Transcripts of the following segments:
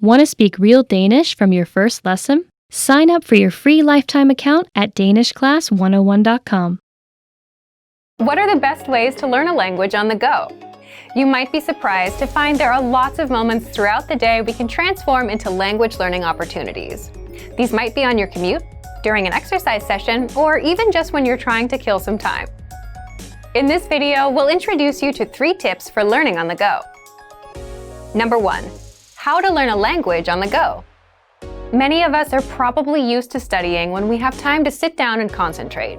Want to speak real Danish from your first lesson? Sign up for your free lifetime account at danishclass101.com. What are the best ways to learn a language on the go? You might be surprised to find there are lots of moments throughout the day we can transform into language learning opportunities. These might be on your commute, during an exercise session, or even just when you're trying to kill some time. In this video, we'll introduce you to 3 tips for learning on the go. Number 1. How to learn a language on the go. Many of us are probably used to studying when we have time to sit down and concentrate.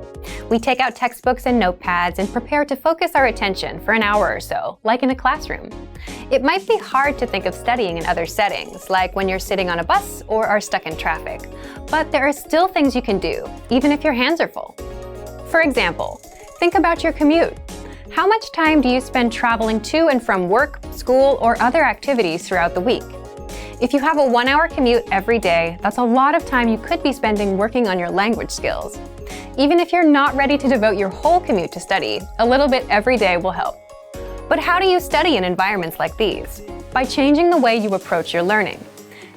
We take out textbooks and notepads and prepare to focus our attention for an hour or so, like in a classroom. It might be hard to think of studying in other settings, like when you're sitting on a bus or are stuck in traffic. But there are still things you can do, even if your hands are full. For example, think about your commute. How much time do you spend traveling to and from work, school, or other activities throughout the week? If you have a 1-hour commute every day, that's a lot of time you could be spending working on your language skills. Even if you're not ready to devote your whole commute to study, a little bit every day will help. But how do you study in environments like these? By changing the way you approach your learning.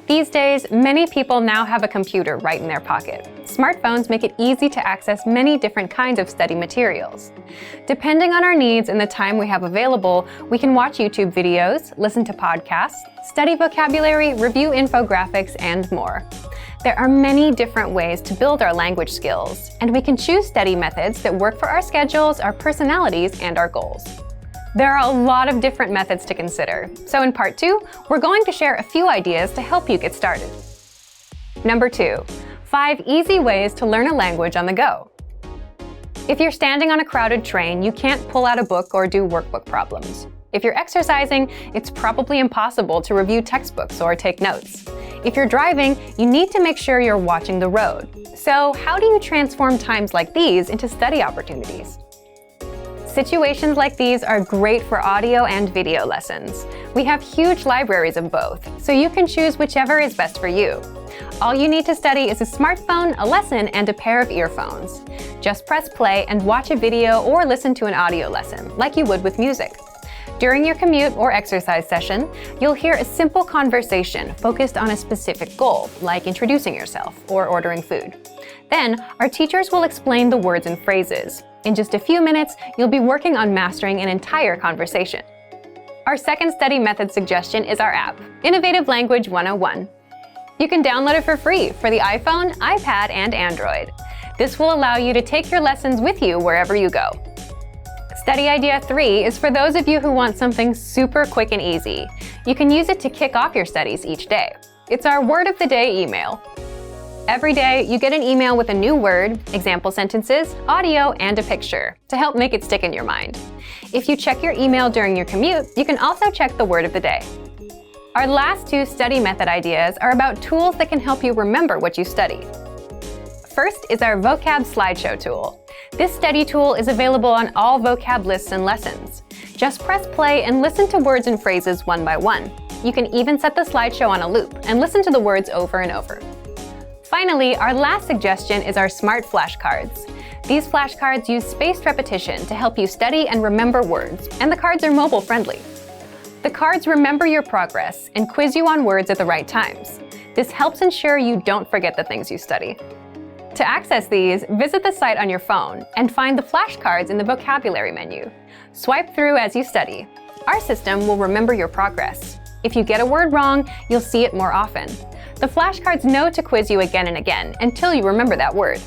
These days, many people now have a computer right in their pocket. Smartphones make it easy to access many different kinds of study materials. Depending on our needs and the time we have available, we can watch YouTube videos, listen to podcasts, study vocabulary, review infographics, and more. There are many different ways to build our language skills, and we can choose study methods that work for our schedules, our personalities, and our goals. There are a lot of different methods to consider, so in part 2, we're going to share a few ideas to help you get started. Number 2, 5 easy ways to learn a language on the go. If you're standing on a crowded train, you can't pull out a book or do workbook problems. If you're exercising, it's probably impossible to review textbooks or take notes. If you're driving, you need to make sure you're watching the road. So how do you transform times like these into study opportunities? Situations like these are great for audio and video lessons. We have huge libraries of both, so you can choose whichever is best for you. All you need to study is a smartphone, a lesson, and a pair of earphones. Just press play and watch a video or listen to an audio lesson, like you would with music. During your commute or exercise session, you'll hear a simple conversation focused on a specific goal, like introducing yourself or ordering food. Then, our teachers will explain the words and phrases. In just a few minutes, you'll be working on mastering an entire conversation. Our second study method suggestion is our app, Innovative Language 101. You can download it for free for the iPhone, iPad, and Android. This will allow you to take your lessons with you wherever you go. Study idea 3 is for those of you who want something super quick and easy. You can use it to kick off your studies each day. It's our word of the day email. Every day, you get an email with a new word, example sentences, audio, and a picture to help make it stick in your mind. If you check your email during your commute, you can also check the word of the day. Our last 2 study method ideas are about tools that can help you remember what you study. First is our vocab slideshow tool. This study tool is available on all vocab lists and lessons. Just press play and listen to words and phrases one by one. You can even set the slideshow on a loop and listen to the words over and over. Finally, our last suggestion is our smart flashcards. These flashcards use spaced repetition to help you study and remember words, and the cards are mobile friendly. The cards remember your progress and quiz you on words at the right times. This helps ensure you don't forget the things you study. To access these, visit the site on your phone and find the flashcards in the vocabulary menu. Swipe through as you study. Our system will remember your progress. If you get a word wrong, you'll see it more often. The flashcards know to quiz you again and again until you remember that word.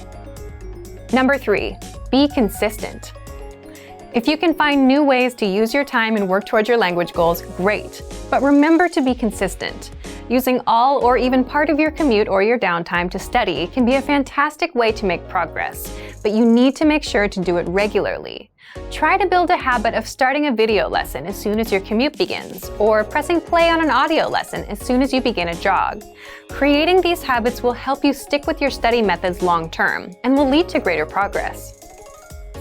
Number 3, be consistent. If you can find new ways to use your time and work towards your language goals, great. But remember to be consistent. Using all or even part of your commute or your downtime to study can be a fantastic way to make progress, but you need to make sure to do it regularly. Try to build a habit of starting a video lesson as soon as your commute begins, or pressing play on an audio lesson as soon as you begin a jog. Creating these habits will help you stick with your study methods long term and will lead to greater progress.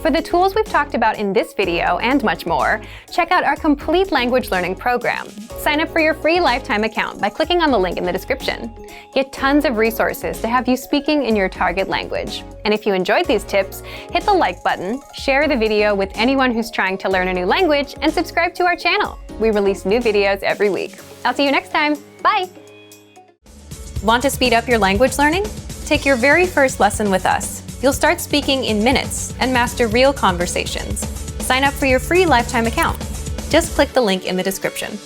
For the tools we've talked about in this video and much more, check out our complete language learning program. Sign up for your free lifetime account by clicking on the link in the description. Get tons of resources to have you speaking in your target language. And if you enjoyed these tips, hit the like button, share the video with anyone who's trying to learn a new language, and subscribe to our channel. We release new videos every week. I'll see you next time. Bye! Want to speed up your language learning? Take your very first lesson with us. You'll start speaking in minutes and master real conversations. Sign up for your free lifetime account. Just click the link in the description.